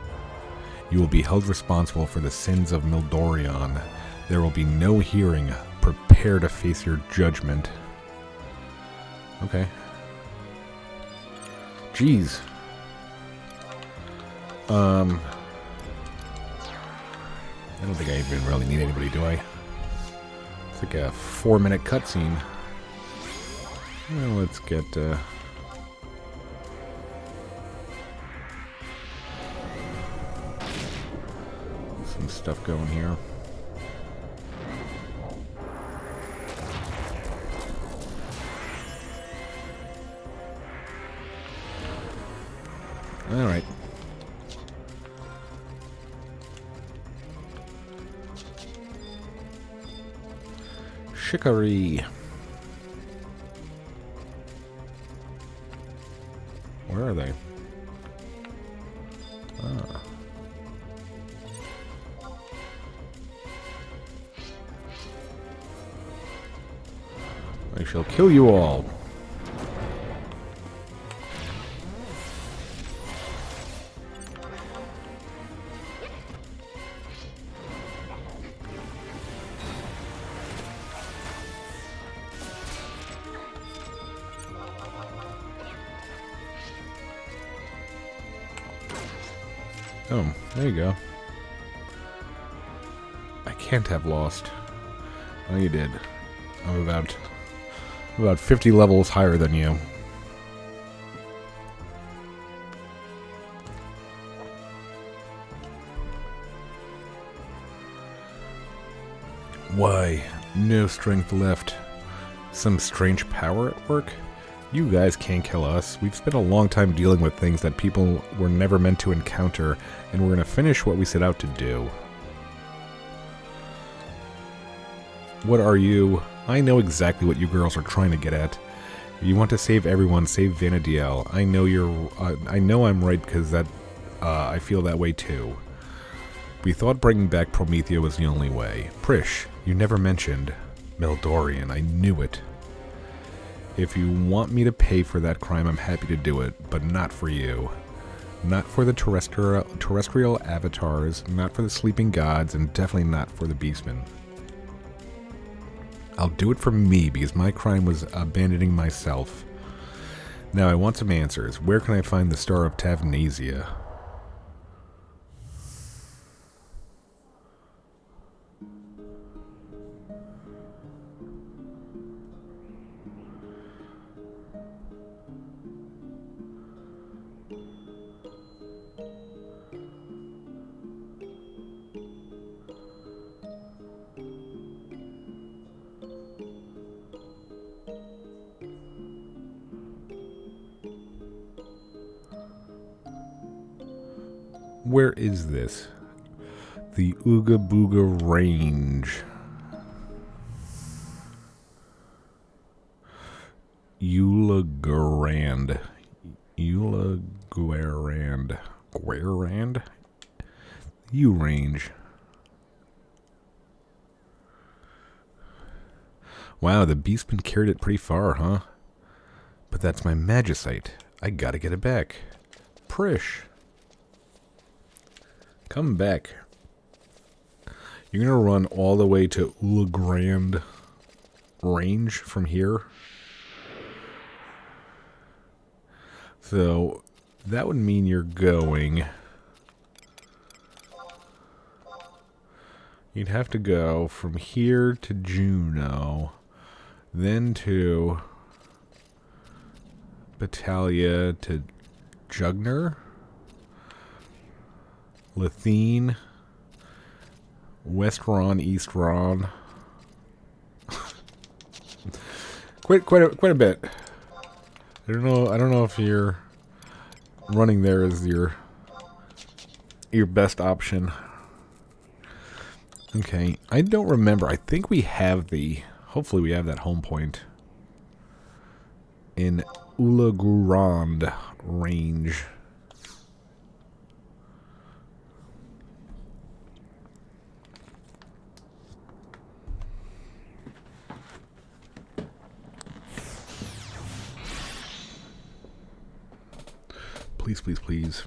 You will be held responsible for the sins of Mildorion. There will be no hearing. Prepare to face your judgment. Okay. Jeez. I don't think I even really need anybody, do I? It's like a 4-minute cutscene. Well, let's get, some stuff going here. All right. Chicory. Where are they? Ah. I shall kill you all. Oh, there you go. I can't have lost. Oh, you did. I'm about 50 levels higher than you. Why? No strength left. Some strange power at work? You guys can't kill us. We've spent a long time dealing with things that people were never meant to encounter, and we're gonna finish what we set out to do. What are you? I know exactly what you girls are trying to get at. You want to save everyone, save Vanadiel. I know I'm right because that I feel that way too. We thought bringing back Promethea was the only way. Prish, you never mentioned Mildorion. I knew it. If you want me to pay for that crime, I'm happy to do it, but not for you. Not for the terrestrial avatars, not for the sleeping gods, and definitely not for the Beastmen. I'll do it for me, because my crime was abandoning myself. Now I want some answers. Where can I find the Star of Tavnasia? Where is this? The Ooga Booga Range. Eula Guerand? U Range. Wow, the Beastman carried it pretty far, huh? But that's my magicite. I gotta get it back. Prish. Come back. You're gonna run all the way to Ulagrand. range from here. So that would mean you're going... You'd have to go from here to Juneau, then to Battaglia to Jugner, Lethene, West Ron, East Ron. quite a bit. I don't know if you're running there is your best option. Okay, I don't remember. I think we have hopefully we have that home point in Ulagurand range. Please, please, please.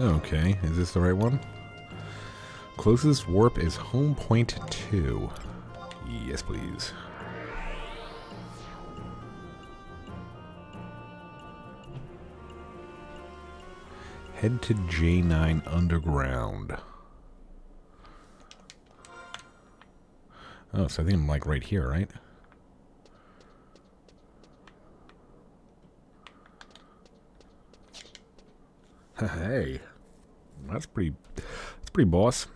Okay, is this the right one? Closest warp is home point 2. Yes, please. Head to J9 Underground. Oh, so I think I'm like right here, right? Hey, that's pretty boss.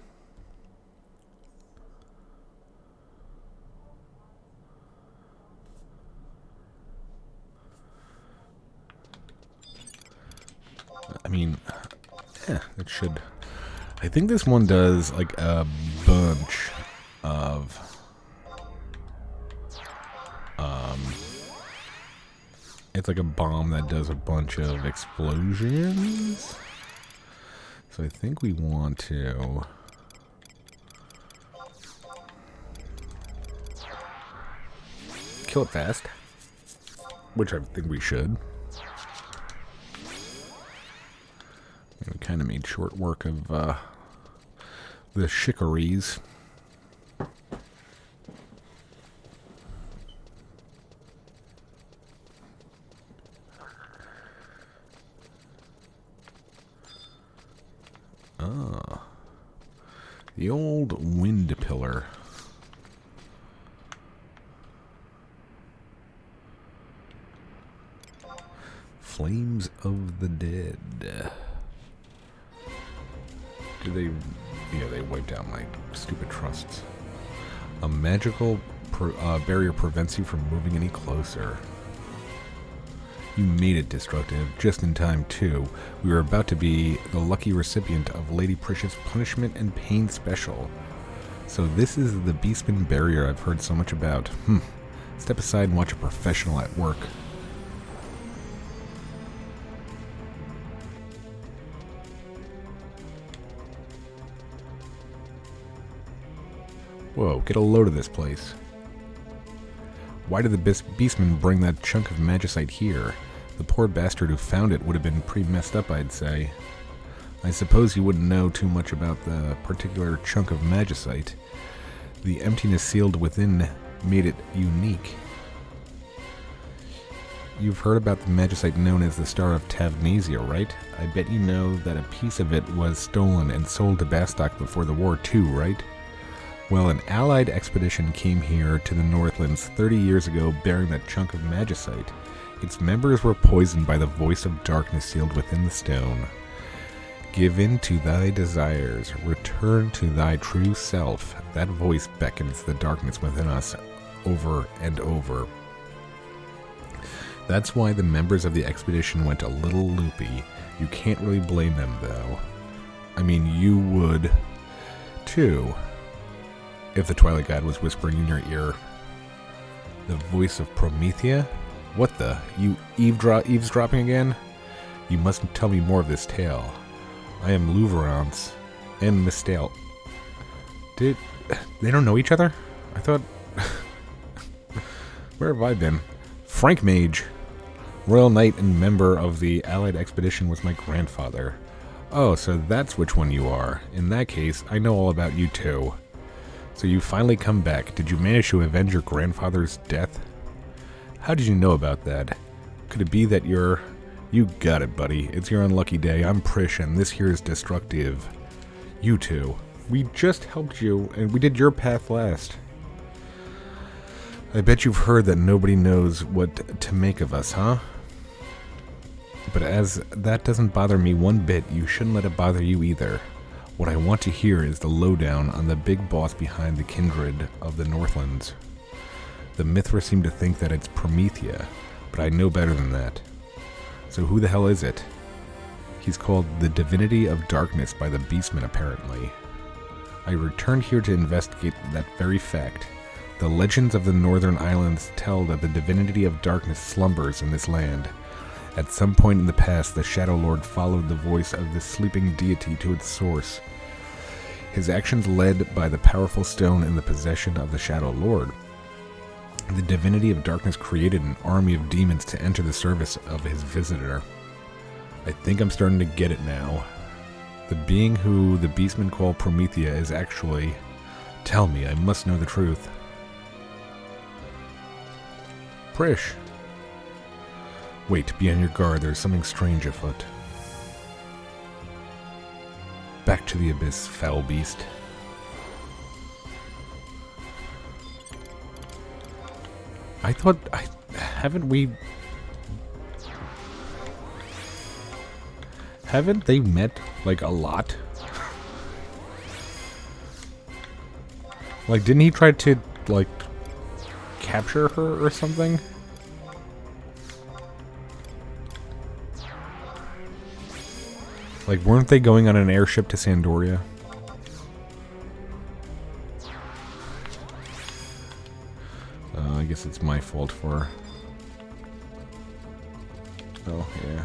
I mean, it should. I think this one does like a bunch of it's like a bomb that does a bunch of explosions. So I think we want to kill it fast, which I think we should. We kind of made short work of the shikaries. The old wind pillar. Flames of the Dead. Do they... Yeah, they wiped out my stupid trusts. A magical barrier prevents you from moving any closer. You made it, Destructive, just in time, too. We were about to be the lucky recipient of Lady Priscia's Punishment and Pain Special. So this is the Beastman barrier I've heard so much about. Step aside and watch a professional at work. Whoa, get a load of this place. Why did the Beastman bring that chunk of magicite here? The poor bastard who found it would have been pretty messed up, I'd say. I suppose you wouldn't know too much about the particular chunk of magicite. The emptiness sealed within made it unique. You've heard about the magicite known as the Star of Tavnasia, right? I bet you know that a piece of it was stolen and sold to Bastok before the war too, right? Well, an allied expedition came here to the Northlands 30 years ago bearing that chunk of magicite. Its members were poisoned by the voice of darkness sealed within the stone. Give in to thy desires, return to thy true self. That voice beckons the darkness within us over and over. That's why the members of the expedition went a little loopy. You can't really blame them, though. I mean, you would, too, if the Twilight God was whispering in your ear. The voice of Promethea? What the? You eavesdropping again? You must tell me more of this tale. I am Louverance and Mistal. They don't know each other? I thought... Where have I been? Frank Mage. Royal Knight and member of the Allied expedition was my grandfather. Oh, so that's which one you are. In that case, I know all about you too. So you finally come back. Did you manage to avenge your grandfather's death? How did you know about that? Could it be that you're... You got it, buddy. It's your unlucky day. I'm Prish, and this here is destructive. You two. We just helped you, and we did your path last. I bet you've heard that nobody knows what to make of us, huh? But as that doesn't bother me one bit, you shouldn't let it bother you either. What I want to hear is the lowdown on the big boss behind the kindred of the Northlands. The Mithra seem to think that it's Promethea, but I know better than that. So who the hell is it? He's called the Divinity of Darkness by the Beastmen, apparently. I returned here to investigate that very fact. The legends of the Northern Islands tell that the Divinity of Darkness slumbers in this land. At some point in the past, the Shadow Lord followed the voice of the sleeping deity to its source. His actions led by the powerful stone in the possession of the Shadow Lord. The Divinity of Darkness created an army of demons to enter the service of his visitor. I think I'm starting to get it now. The being who the Beastmen call Promethea is actually... Tell me, I must know the truth. Prish. Wait, be on your guard, there's something strange afoot. Back to the abyss, foul beast. I thought... Haven't they met, like, a lot? Like, didn't he try to, like, capture her or something? Like, weren't they going on an airship to Sandoria? I guess it's my fault for... Oh, yeah.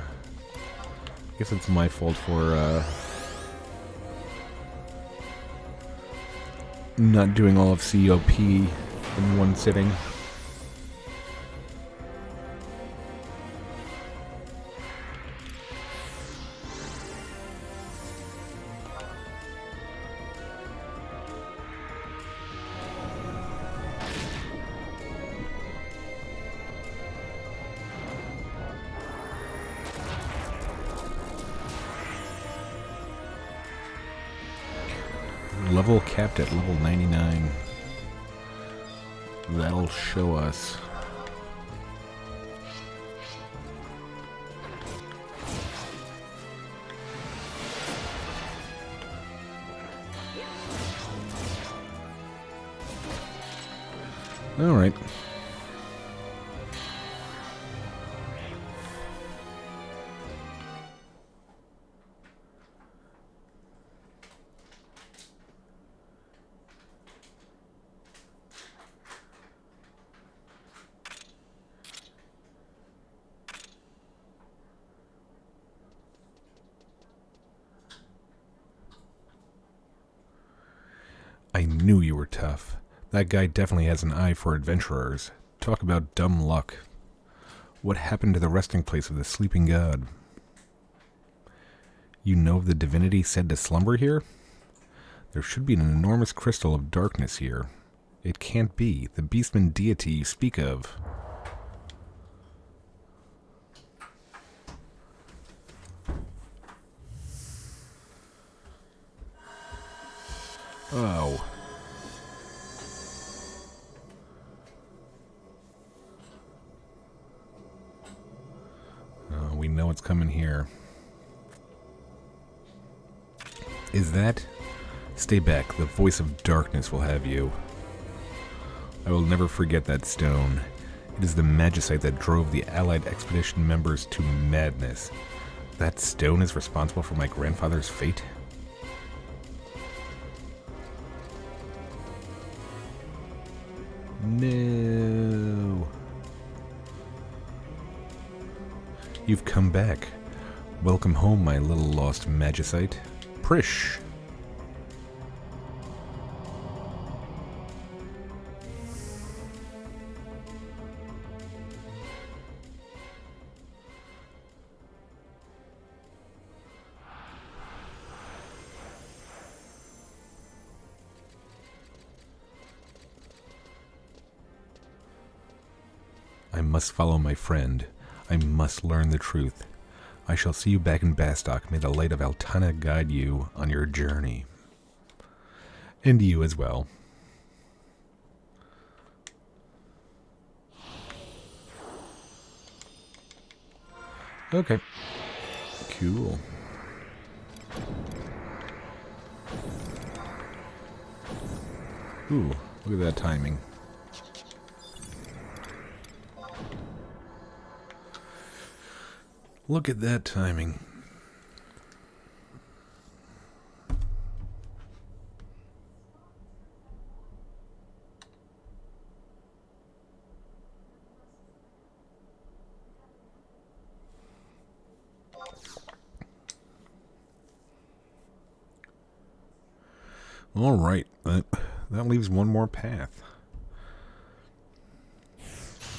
I guess it's my fault for, not doing all of COP in one sitting. Level capped at level 99. That'll show us. All right. I knew you were tough. That guy definitely has an eye for adventurers. Talk about dumb luck. What happened to the resting place of the sleeping god? You know of the divinity said to slumber here? There should be an enormous crystal of darkness here. It can't be. The beastman deity you speak of. Oh. We know it's coming here. Is that? Stay back. The voice of darkness will have you. I will never forget that stone. It is the magicite that drove the Allied expedition members to madness. That stone is responsible for my grandfather's fate? No. You've come back. Welcome home, my little lost magicite. Prish. I must follow my friend. I must learn the truth. I shall see you back in Bastok. May the light of Altana guide you on your journey. And you as well. Okay. Cool. Ooh, look at that timing. Look at that timing. All right, that leaves one more path.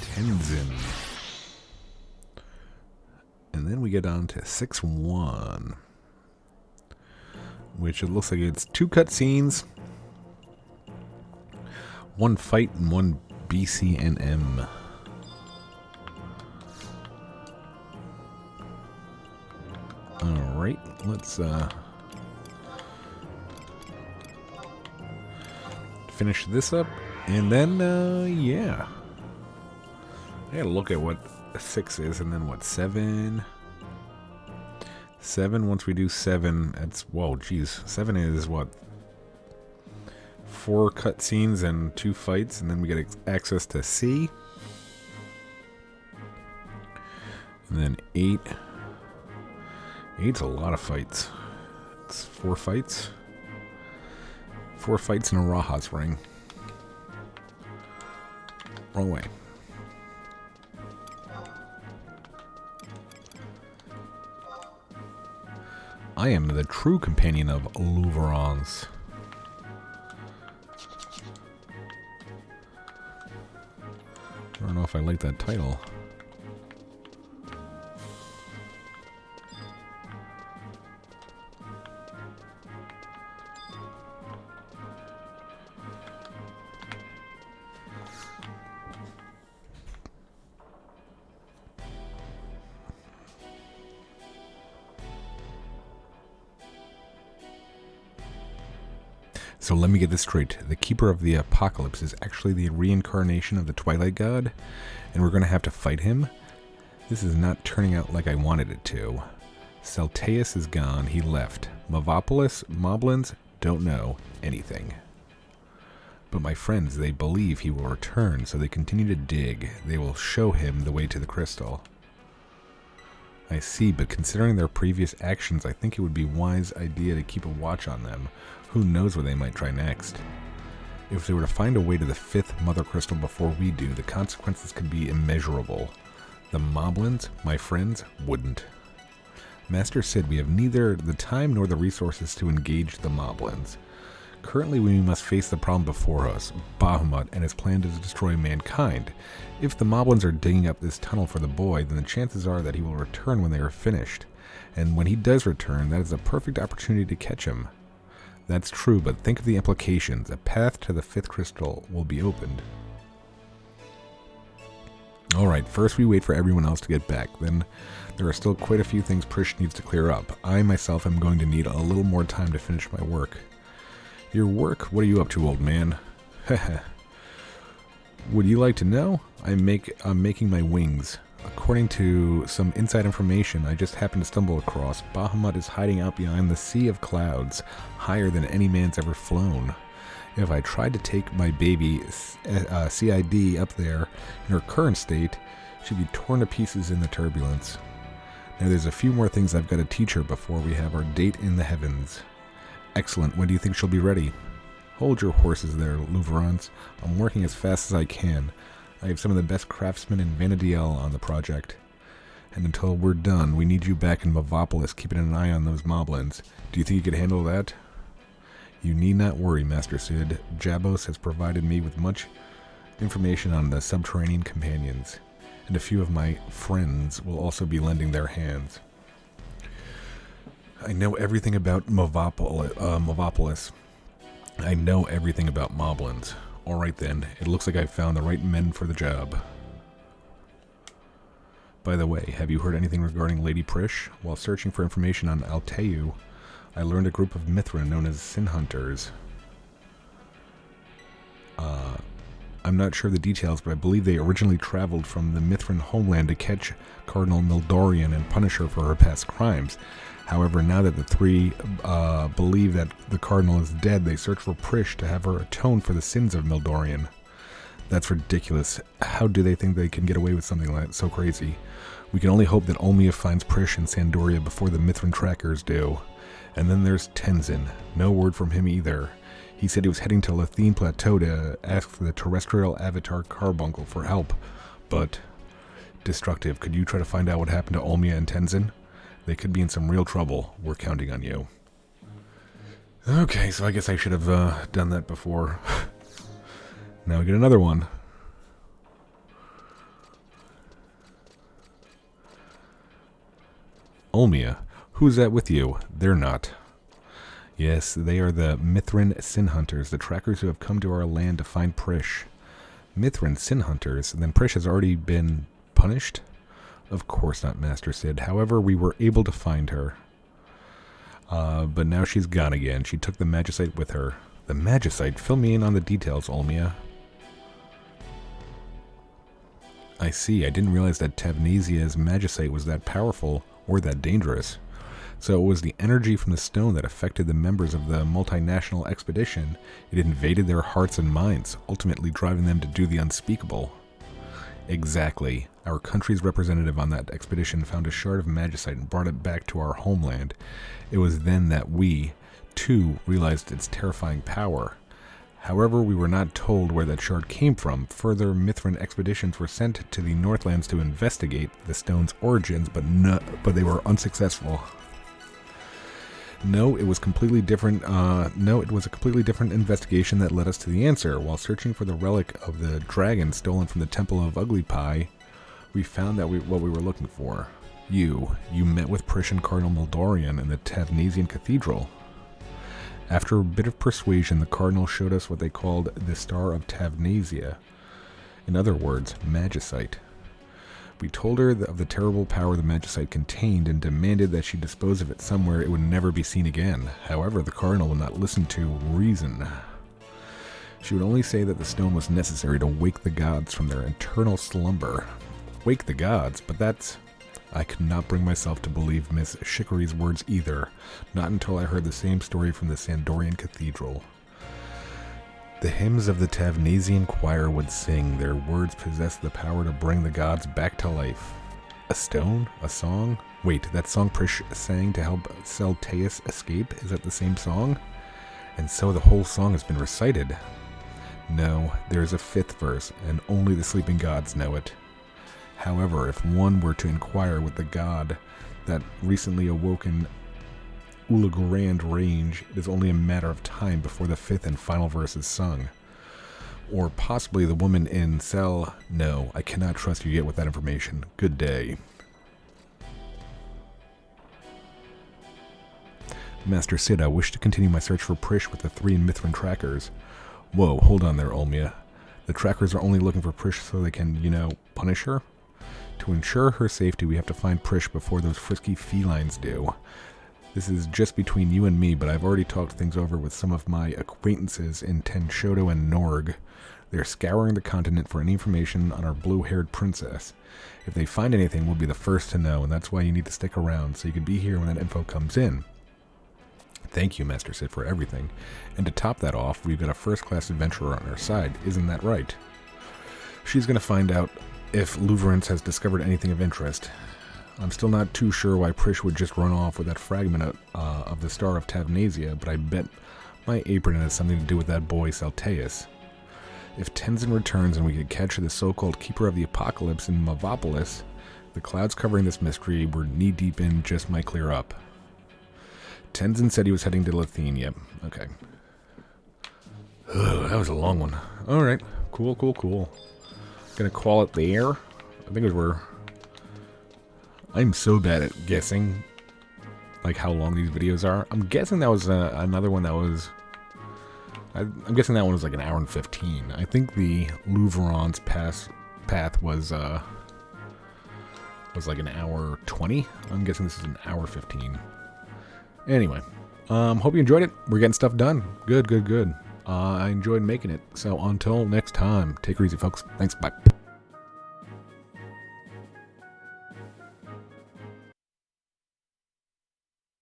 Tenzin. And then we get on to 6-1. Which it looks like it's 2 cutscenes. 1 fight and 1 BCNM. Alright, let's finish this up. And then, yeah. I gotta look at what 6 is and then what 7. 7, once we do 7, that's, whoa, geez. 7 is what? 4 cutscenes and 2 fights, and then we get access to C. And then 8. 8's a lot of fights. It's 4 fights. 4 fights in a Raha's ring. Wrong way. I am the true companion of Louverance. I don't know if I like that title. So let me get this straight. The Keeper of the Apocalypse is actually the reincarnation of the Twilight God, and we're going to have to fight him? This is not turning out like I wanted it to. Celtaeus is gone. He left. Moblins don't know anything. But my friends, they believe he will return, so they continue to dig. They will show him the way to the crystal. I see, but considering their previous actions, I think it would be a wise idea to keep a watch on them. Who knows what they might try next? If they were to find a way to the 5th Mother Crystal before we do, the consequences could be immeasurable. The Moblins, my friends, wouldn't. Master Sid, we have neither the time nor the resources to engage the Moblins. Currently, we must face the problem before us, Bahamut and his plan to destroy mankind. If the Moblins are digging up this tunnel for the boy, then the chances are that he will return when they are finished. And when he does return, that is a perfect opportunity to catch him. That's true, but think of the implications. A path to the 5th crystal will be opened. Alright, first we wait for everyone else to get back. Then there are still quite a few things Prish needs to clear up. I myself am going to need a little more time to finish my work. Your work? What are you up to, old man? Heh. Would you like to know? I'm making my wings. According to some inside information I just happened to stumble across, Bahamut is hiding out behind the sea of clouds, higher than any man's ever flown. If I tried to take my baby CID up there in her current state, she'd be torn to pieces in the turbulence. Now there's a few more things I've got to teach her before we have our date in the heavens. Excellent. When do you think she'll be ready? Hold your horses there, Louverance. I'm working as fast as I can. I have some of the best craftsmen in Vanadiel on the project. And until we're done, we need you back in Mavopolis keeping an eye on those Moblins. Do you think you could handle that? You need not worry, Master Sid. Jabos has provided me with much information on the subterranean companions, and a few of my friends will also be lending their hands. I know everything about Mavopolis. I know everything about Moblins. Alright then, it looks like I've found the right men for the job. By the way, have you heard anything regarding Lady Prish? While searching for information on Alteu, I learned a group of Mithrin known as Sin Hunters. I'm not sure of the details, but I believe they originally traveled from the Mithrin homeland to catch Cardinal Mildorian and punish her for her past crimes. However, now that the three believe that the Cardinal is dead, they search for Prish to have her atone for the sins of Mildorian. That's ridiculous. How do they think they can get away with something like that so crazy? We can only hope that Ulmia finds Prish in Sandoria before the Mithrin trackers do. And then there's Tenzin. No word from him either. He said he was heading to Lethene Plateau to ask the terrestrial avatar Carbuncle for help. But, Destructive, could you try to find out what happened to Ulmia and Tenzin? They could be in some real trouble. We're counting on you. Okay, so I guess I should have done that before. Now we get another one. Ulmia, who's that with you? They're not. Yes, they are the Mithrin Sin Hunters, the trackers who have come to our land to find Prish. Mithrin Sin Hunters? Then Prish has already been punished? Of course not, Master Sid. However, we were able to find her. But now she's gone again. She took the Magicite with her. The Magicite? Fill me in on the details, Ulmia. I see. I didn't realize that Tavnesia's Magicite was that powerful or that dangerous. So it was the energy from the stone that affected the members of the multinational expedition. It invaded their hearts and minds, ultimately driving them to do the unspeakable. Exactly. Our country's representative on that expedition found a shard of magicite and brought it back to our homeland. It was then that we, too, realized its terrifying power. However, we were not told where that shard came from. Further Mithrin expeditions were sent to the Northlands to investigate the stone's origins, but they were unsuccessful. No, it was completely different. It was a completely different investigation that led us to the answer. While searching for the relic of the dragon stolen from the Temple of Ugly Pie, we found that what we were looking for. You met with Prish and Cardinal Mildorian in the Tavnesian Cathedral. After a bit of persuasion, the Cardinal showed us what they called the Star of Tavnesia. In other words, Magicite. We told her of the terrible power the Magicite contained and demanded that she dispose of it somewhere it would never be seen again. However, the Cardinal would not listen to reason. She would only say that the stone was necessary to wake the gods from their eternal slumber. Wake the gods? But that's... I could not bring myself to believe Miss Chicory's words either, not until I heard the same story from the Sandorian Cathedral. The hymns of the Tavnesian choir would sing. Their words possessed the power to bring the gods back to life. A stone? A song? Wait, that song Prish sang to help Celteus escape? Is that the same song? And so the whole song has been recited. No, there is a fifth verse, and only the sleeping gods know it. However, if one were to inquire with the god that recently awoken Ulagorand range, it is only a matter of time before the fifth and final verse is sung. Or possibly the woman in cell. No, I cannot trust you yet with that information. Good day. Master Sid, I wish to continue my search for Prish with the three Mithrin trackers. Whoa, hold on there, Ulmia. The trackers are only looking for Prish so they can, punish her? To ensure her safety, we have to find Prish before those frisky felines do. This is just between you and me, but I've already talked things over with some of my acquaintances in Tenshoto and Norg. They're scouring the continent for any information on our blue-haired princess. If they find anything, we'll be the first to know, and that's why you need to stick around, so you can be here when that info comes in. Thank you, Master Sid, for everything. And to top that off, we've got a first-class adventurer on our side. Isn't that right? She's going to find out if Luverance has discovered anything of interest. I'm still not too sure why Prish would just run off with that fragment of the Star of Tavnesia, but I bet my apron has something to do with that boy Celteus. If Tenzin returns and we could catch the so-called Keeper of the Apocalypse in Mavopolis, the clouds covering this mystery we're knee-deep in just might clear up. Tenzin said he was heading to Lethene. Yep, okay. Ugh, that was a long one. Alright, cool. Gonna call it there. I think I'm so bad at guessing, like, how long these videos are. I'm guessing that was another one that was... I'm guessing that one was like an hour and 15. I think the Louveron's path was was like an hour 20. I'm guessing this is an hour 15. Anyway, hope you enjoyed it. We're getting stuff done. Good. I enjoyed making it. So until next time, take it easy, folks. Thanks. Bye.